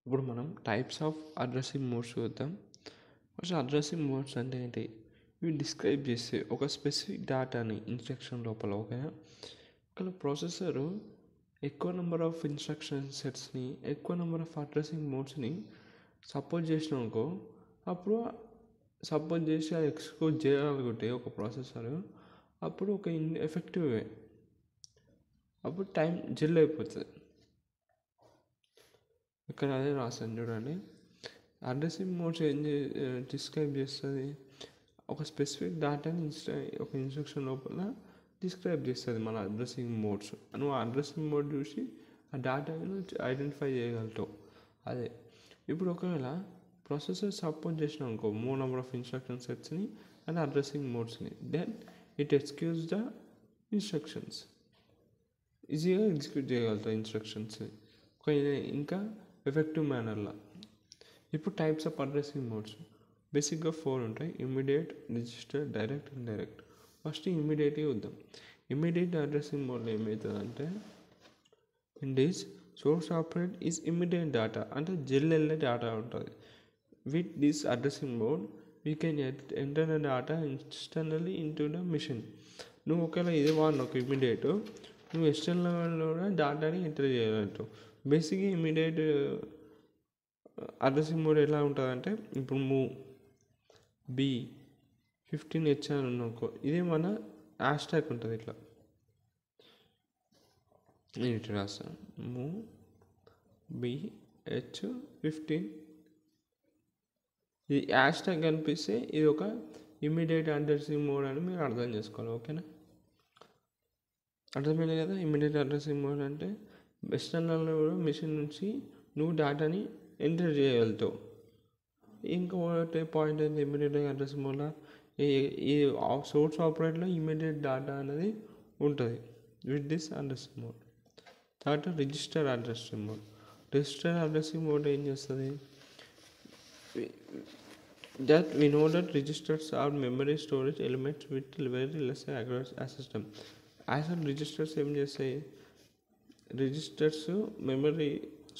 ఇప్పుడు మనం types of addressing modes చూద్దాం. ఫస్ట్ అడ్రసింగ్ మోడ్స్ అంటే ఏంటి? ఇవి డిస్క్రైబ్ చేస్తే ఒక స్పెసిఫిక్ డేటాని ఇన్స్ట్రక్షన్ లోపల ఓకేనా. ఇక్కడ ప్రాసెసరు ఎక్కువ నెంబర్ ఆఫ్ ఇన్స్ట్రక్షన్ సెట్స్ని, ఎక్కువ నెంబర్ ఆఫ్ అడ్రసింగ్ మోడ్స్ని సపోర్ట్ చేసినాం అనుకో, అప్పుడు సపోర్ట్ చేసి అది ఎక్స్క్యూట్ చేయాలనుకుంటే ఒక ప్రాసెసర్, అప్పుడు ఒక ఎఫెక్టివ్ వే, అప్పుడు టైం జల్ది అయిపోతుంది. ఇక్కడ అదే రాసాను చూడండి. అడ్రసింగ్ మోడ్స్ ఏం డిస్క్రైబ్ చేస్తుంది, ఒక స్పెసిఫిక్ డేటాని ఒక ఇన్స్ట్రక్షన్ లోపల డిస్క్రైబ్ చేస్తుంది మన అడ్రసింగ్ మోడ్స్. నువ్వు అడ్రసింగ్ మోడ్ చూసి ఆ డేటాను ఐడెంటిఫై చేయగలుగుతావు. అదే ఇప్పుడు ఒకవేళ ప్రాసెసర్ సపోర్ట్ చేసినాం అనుకో మోర్ నెంబర్ ఆఫ్ ఇన్స్ట్రక్షన్ సెట్స్ని అండ్ అడ్రసింగ్ మోడ్స్ని, then it executes the instructions, ఈజీగా ఎగ్జిక్యూట్ చేయగలుగుతావు ఇన్స్ట్రక్షన్స్ ఇంకా ఎఫెక్టివ్ మేనర్లో. ఇప్పుడు టైప్స్ ఆఫ్ అడ్రసింగ్ మోడ్స్ బేసిక్గా 4 ఉంటాయి: immediate, register, direct, indirect. First ఇమ్మీడియట్గా చూద్దాం. ఇమ్మీడియట్ అడ్రసింగ్ మోడ్లో ఏమవుతుందంటే, in this source operand is immediate data, అంటే జెల్లెల్లే డేటా ఉంటుంది. With this addressing mode we can enter the data externally into the machine. నువ్వు ఒకవేళ ఇది వాడినావు ఇమ్మీడియట్, నువ్వు ఎక్స్టర్నల్లో కూడా డేటాని ఎంటర్ చేయగలుగుతావు. బేసిక్గా ఇమ్మీడియట్ అడ్రసింగ్ మోడ్ ఎలా ఉంటుందంటే, ఇప్పుడు మూవ్ B15H అని అనుకో, ఇదే మన హ్యాష్ ట్యాగ్ ఉంటుంది. ఇట్లా నేను ఇట్లా రాస్తాను, మూవ్ BH15. ఇది హ్యాష్ ట్యాగ్ కనిపిస్తే ఇది ఒక ఇమ్మీడియట్ అడ్రసింగ్ మోడ్ అని మీరు అర్థం చేసుకోవాలి. ఓకేనా, అర్థమైంది కదా. ఇమ్మీడియట్ అడ్రసింగ్ మోడ్ అంటే ఎక్స్టర్నల్ మిషన్ నుంచి నువ్వు డేటాని ఎంటర్ చేయగలుగుతావు. ఇంకొకటి పాయింట్ ఏంటి, ఇమ్మీడియట్ అడ్రసింగ్ మోడ్లో ఈ సోర్స్ ఆపరేట్లో ఇమ్మీడియట్ డేటా అనేది ఉంటుంది విత్ దిస్ అడ్రసింగ్ మోడ్. తర్వాత register addressing mode. Register addressing mode ఏం చేస్తుంది, that we know that registers are memory storage elements with very less access time. Actual registers ఏం చేస్తాయి, registers memory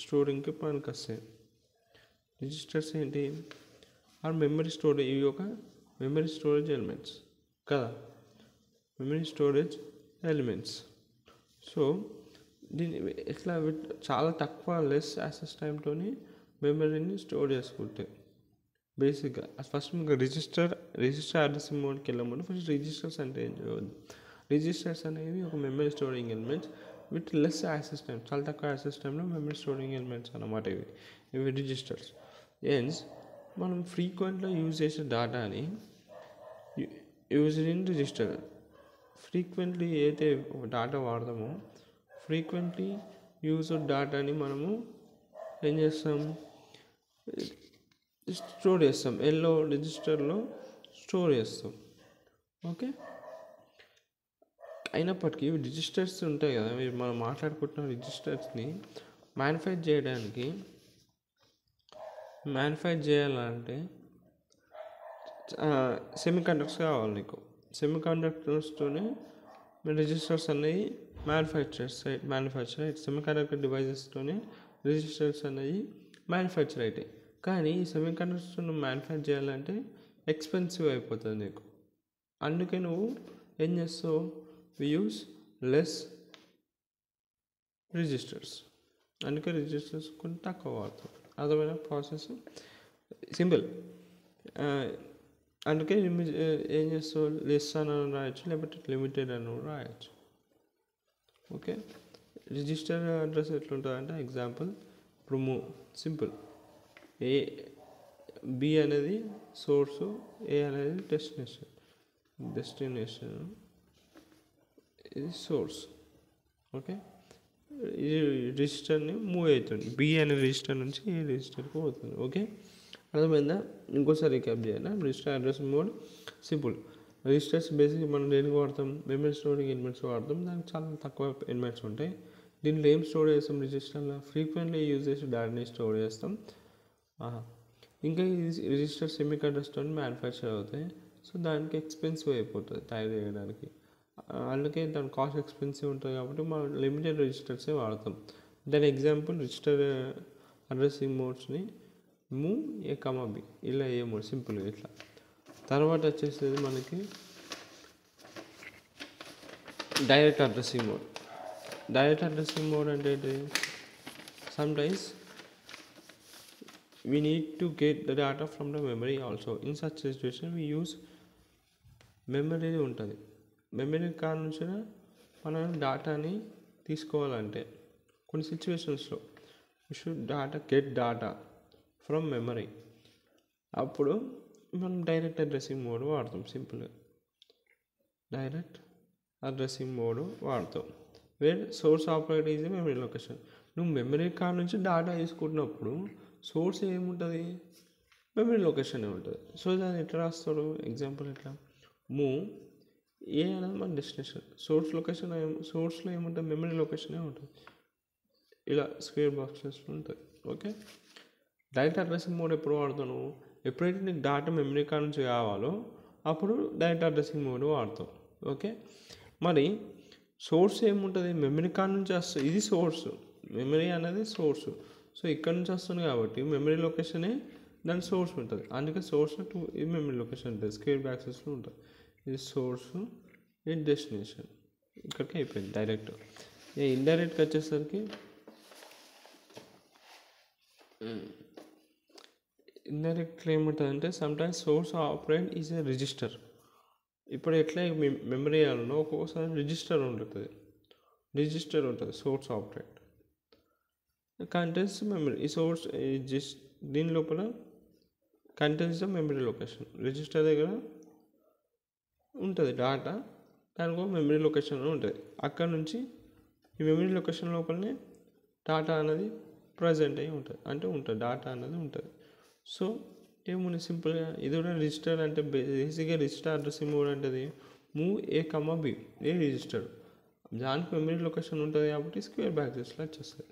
స్టోరింగ్కి పనికి వస్తాయి. Registers ఏంటి, ఆర్ మెమరీ స్టోరేజ్, ఇవి ఒక మెమరీ స్టోరేజ్ ఎలిమెంట్స్ కదా, మెమరీ స్టోరేజ్ ఎలిమెంట్స్. సో దీన్ని ఎట్లా చాలా తక్కువ లెస్ యాక్సెస్ టైంతో మెమరీని స్టోర్ చేసుకుంటాయి. బేసిక్గా ఫస్ట్ మీకు రిజిస్టర్ అడ్రసింగ్ మోడ్కి వెళ్ళమని ఫస్ట్ రిజిస్టర్స్ అంటే ఏం చేయవద్దు. రిజిస్టర్స్ అనేవి ఒక memory storing elements with less access time, చాలా తక్కువ యాక్సెస్ టైంలో మెమరీ స్టోరింగ్ ఎలిమెంట్స్ అన్నమాట ఇవి రిజిస్టర్స్. ఎన్స్ మనం ఫ్రీక్వెంట్గా యూజ్ చేసే డేటాని యూజ్ ఇన్ రిజిస్టర్. ఫ్రీక్వెంట్లీ అయితే డేటా వాడతామో ఫ్రీక్వెంట్లీ యూజ్ డేటాని మనము ఏం చేస్తాం, స్టోర్ చేస్తాం, రిజిస్టర్లో స్టోర్ చేస్తాం. ఓకే, అయినప్పటికీ రిజిస్టర్స్ ఉంటాయి కదా, మనం మాట్లాడుకుంటున్న రిజిస్టర్స్ని మ్యానుఫ్యాక్చర్ చేయాలంటే సెమీ కండక్టర్స్ కావాలి నీకు. సెమీ కండక్టర్స్తోనే రిజిస్టర్స్ అనేవి మ్యానుఫ్యాక్చర్ సెమీ కండక్టర్ డివైజెస్తోనే రిజిస్టర్స్ అనేవి మ్యానుఫ్యాక్చర్ అవుతాయి. కానీ ఈ సెమీ కండక్టర్స్ను మ్యానుఫ్యాక్చర్ చేయాలంటే ఎక్స్పెన్సివ్ అయిపోతుంది నీకు. అందుకే నువ్వు ఏం చేస్తావు, వి యూస్ లెస్ రిజిస్టర్స్. అందుకే రిజిస్టర్స్ కొంచెం తక్కువ వాడతాం. అర్థమైన ప్రాసెస్ సింపుల్. అందుకే ఏం చేస్తావు, లెస్ అని రాయొచ్చు, లేకపోతే లిమిటెడ్ అని రాయొచ్చు. ఓకే, రిజిస్టర్ అడ్రస్ ఎట్లుంటుంది అంటే, ఎగ్జాంపుల్ ఇప్పుడు సింపుల్ B అనేది సోర్సు, A అనేది డెస్టినేషన్, ఇది సోర్స్. ఓకే, ఇది రిజిస్టర్ని మూవ్ అవుతుంది, B అనే రిజిస్టర్ నుంచి ఏ రిజిస్టర్కి పోతుంది. ఓకే, అర్థమైందా. ఇంకోసారి రీక్యాప్ చేయాలి. Register address mode simple. Registers బేసిక్గా మనం దేనికి వాడతాం, మెమరీ స్టోరింగ్ ఎలిమెంట్స్ వాడతాం. దానికి చాలా తక్కువ ఎలిమెంట్స్ ఉంటాయి. దీంట్లో ఏం స్టోర్ చేస్తాం, రిజిస్టర్లో ఫ్రీక్వెంట్లీ యూజ్ చేసి డేటాని స్టోర్ చేస్తాం. ఇంకా ఈ రిజిస్టర్ సెమీ కండక్టర్స్తో మ్యానుఫ్యాక్చర్ అవుతాయి. సో దానికి ఎక్స్పెన్సివ్ అయిపోతుంది తయారు చేయడానికి. అందుకే దాని కాస్ట్ ఎక్స్పెన్సివ్ ఉంటుంది కాబట్టి మనం లిమిటెడ్ రిజిస్టర్సే వాడతాం. దాని example register addressing మోడ్స్ని move A comma B ఇలా ఏ మోడ్ సింపుల్గా ఇట్లా. తర్వాత వచ్చేసేది మనకి direct addressing mode. Direct addressing mode అంటే ఏంటి? Sometimes we need to get the data from the memory also. In such situation we use memory ఉంటుంది. Memory కాడ నుంచి మనం డేటాని తీసుకోవాలంటే కొన్ని సిచ్యువేషన్స్లో we should get data from memory. అప్పుడు మనం డైరెక్ట్ అడ్రసింగ్ మోడ్ వాడతాం. సింపుల్గా డైరెక్ట్ అడ్రసింగ్ మోడ్ వాడతాం. Wear source operand is memory location. నువ్వు మెమరీ కార్డ్ నుంచి డేటా తీసుకుంటున్నప్పుడు సోర్స్ ఏముంటుంది? మెమరీ లొకేషన్ ఉంటుంది. సో దాన్ని ఎట్లా రాస్తారు? ఎగ్జాంపుల్ ఎట్లా? మూవ్ ఏ అనేది మన డెస్టినేషన్, సోర్స్ లొకేషన్ సోర్స్లో ఏముంటుంది? మెమరీ లొకేషనే ఉంటుంది. ఇలా స్క్వేర్ బాక్సెస్లో ఉంటుంది. ఓకే. డైరెక్ట్ అడ్రసింగ్ మోడ్ ఎప్పుడు వాడతాను? ఎప్పుడైతే నీకు డేటా మెమరీ కార్డ్ నుంచి కావాలో అప్పుడు డైరెక్ట్ అడ్రసింగ్ మోడ్ వాడతాం. ఓకే. మరి సోర్స్ ఏముంటుంది? మెమరీ కార్డ్ నుంచి వస్తుంది. ఇది సోర్స్, మెమరీ అనేది సోర్స్. సో ఇక్కడ నుంచి వస్తుంది కాబట్టి మెమరీ లొకేషనే దాని సోర్స్ ఉంటుంది. అందుకే సోర్స్ ఇది మెమరీ లొకేషన్ ఉంటుంది, స్క్వేర్ బాక్సెస్లో ఉంటుంది. ఇది సోర్స్, ఇది డెస్టినేషన్. ఇక్కడికి అయిపోయింది డైరెక్ట్. ఇండైరెక్ట్గా వచ్చేసరికి ఇండైరెక్ట్లో ఏముంటుంది అంటే sometimes source operand is a register. ఇప్పుడు ఎట్లా మెమరీ అవ్వాలనో ఒక్కొక్కసారి రిజిస్టర్ ఉంటుంది సోర్స్ ఆపరేట్. కంటెంట్స్ మెమరీ, ఈ సోర్స్ జస్ట్ దీని లోపల కంటెంట్స్ మెమరీ లొకేషన్. రిజిస్టర్ దగ్గర ఉంటుంది డేటా, దానికి ఒక మెమరీ లొకేషన్ ఉంటుంది. అక్కడ నుంచి ఈ మెమరీ లొకేషన్ లోపలనే డేటా అనేది ప్రజెంట్ అయ్యి ఉంటుంది, అంటే ఉంటుంది డేటా అనేది ఉంటుంది. సో ఏముంది సింపుల్గా ఇది కూడా రిజిస్టర్ అంటే బేసిక్గా రిజిస్టర్ అడ్రసింగ్ మోడ్ అంటే move A comma B A register, దానికి మెమరీ లొకేషన్ ఉంటుంది కాబట్టి స్క్వేర్ బ్యాక్సెస్లో వచ్చేస్తుంది.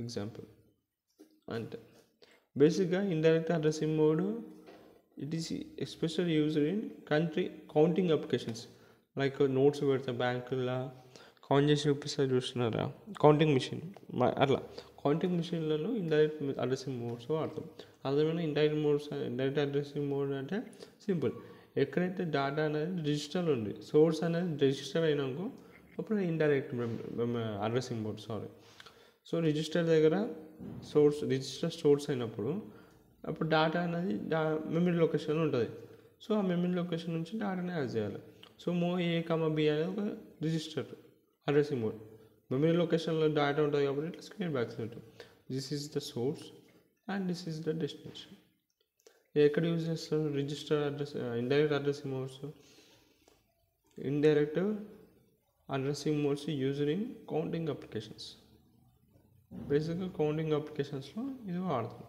ఎగ్జాంపుల్ అంటే బేసిక్గా indirect addressing mode it is especial used in counting applications like notes పెడతా బ్యాంకుల్లో కౌంట్ చేసి చూపిస్తారు చూస్తున్నారా, కౌంటింగ్ మిషన్. అట్లా కౌంటింగ్ మిషన్లలో ఇండైరెక్ట్ అడ్రసింగ్ మోడ్స్ వాడతాం. అదేమైనా ఇండైరెక్ట్ అడ్రసింగ్ మోడ్ అంటే సింపుల్, ఎక్కడైతే డేటా అనేది రిజిస్టర్ ఉంది, సోర్స్ అనేది రిజిస్టర్ అయినాకో అప్పుడు indirect addressing mode. So register దగ్గర రిజిస్టర్ స్టోర్స్ అయినప్పుడు అప్పుడు డేటా అనేది మెమరీ లొకేషన్ ఉంటుంది. సో ఆ మెమరీ లొకేషన్ నుంచి డేటాని యాడ్ చేయాలి. So move A comma B అనేది ఒక రిజిస్టర్ అడ్రసింగ్ మోడ్. మెమరీ లొకేషన్లో డేటా ఉంటుంది కాబట్టి ఇట్లా స్క్వేర్ బ్యాక్స్ ఉంటుంది. This is the source and this is the destination. ఎక్కడ యూజ్ చేస్తారు register indirect addressing modes? Indirect addressing modes used in counting applications. బేసిక్గా కౌంటింగ్ అప్లికేషన్స్లో ఇది వాడతాం.